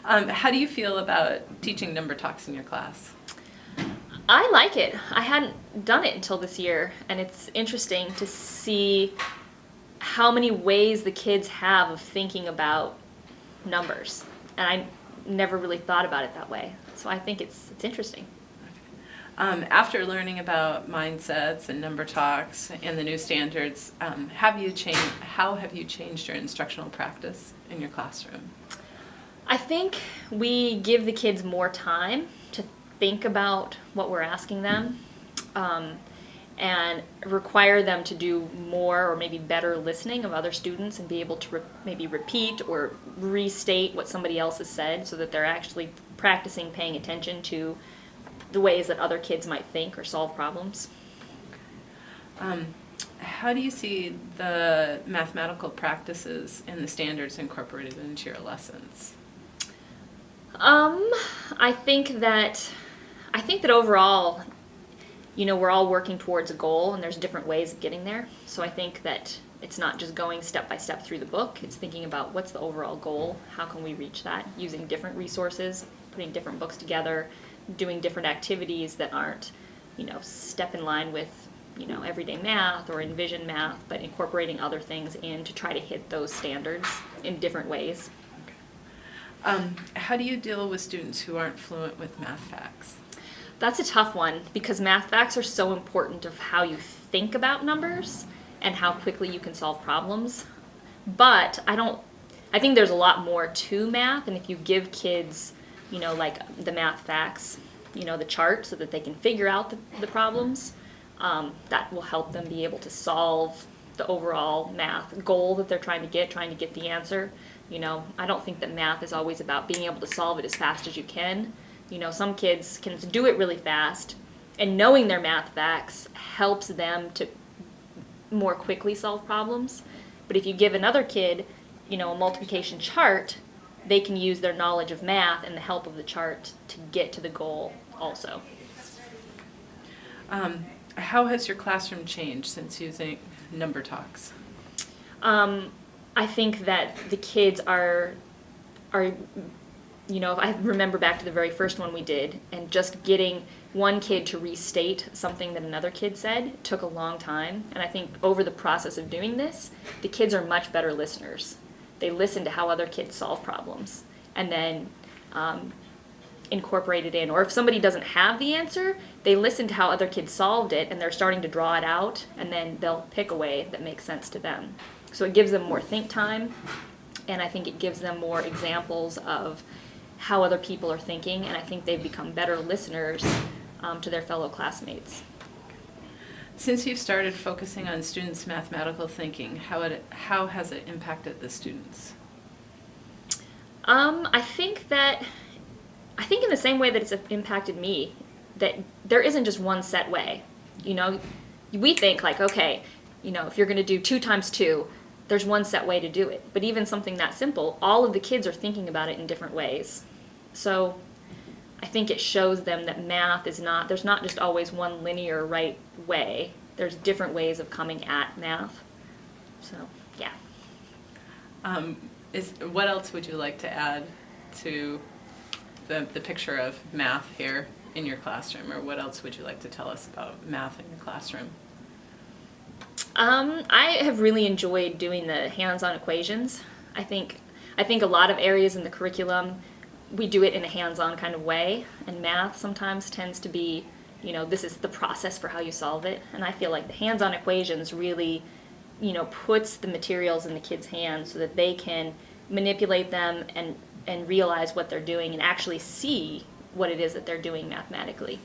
How do you feel about teaching number talks in your class? I like it. I hadn't done it until this year, and it's interesting to see how many ways the kids have of thinking about numbers. And I never really thought about it that way. So I think it's interesting. After learning about mindsets and number talks and the new standards, how have you changed your instructional practice in your classroom? I think we give the kids more time to think about what we're asking them, and require them to do more or maybe better listening of other students and be able to maybe repeat or restate what somebody else has said, so that they're actually practicing paying attention to the ways that other kids might think or solve problems. How do you see the mathematical practices and the standards incorporated into your lessons? I think that overall, we're all working towards a goal, and there's different ways of getting there. So I think that it's not just going step by step through the book. It's thinking about what's the overall goal, how can we reach that, using different resources, putting different books together, doing different activities that aren't, step in line with, everyday math or envision math, but incorporating other things in to try to hit those standards in different ways. How do you deal with students who aren't fluent with math facts? That's a tough one, because math facts are so important of how you think about numbers and how quickly you can solve problems. But I think there's a lot more to math, and if you give kids, like the math facts, the chart, so that they can figure out the problems, that will help them be able to solve the overall math goal that they're trying to get the answer. I don't think that math is always about being able to solve it as fast as you can. Some kids can do it really fast, and knowing their math facts helps them to more quickly solve problems. But if you give another kid, a multiplication chart, they can use their knowledge of math and the help of the chart to get to the goal also. How has your classroom changed since using number talks? I think that the kids are, if I remember back to the very first one we did, and just getting one kid to restate something that another kid said took a long time. And I think over the process of doing this, the kids are much better listeners. They listen to how other kids solve problems, and then incorporate it in. Or if somebody doesn't have the answer, they listen to how other kids solved it, and they're starting to draw it out, and then they'll pick a way that makes sense to them. So it gives them more think time, and I think it gives them more examples of how other people are thinking, and I think they've become better listeners to their fellow classmates. Since you've started focusing on students' mathematical thinking, how has it impacted the students? I think in the same way that it's impacted me, that there isn't just one set way. We think like, okay, if you're going to do 2 times 2, there's one set way to do it. But even something that simple, all of the kids are thinking about it in different ways. So I think it shows them that math there's not just always one linear right way. There's different ways of coming at math. So, yeah. What else would you like to add to the picture of math here in your classroom, or what else would you like to tell us about math in your classroom? I have really enjoyed doing the hands-on equations. I think a lot of areas in the curriculum, we do it in a hands-on kind of way, and math sometimes tends to be, this is the process for how you solve it. And I feel like the hands-on equations really, puts the materials in the kids' hands so that they can manipulate them and realize what they're doing and actually see what it is that they're doing mathematically.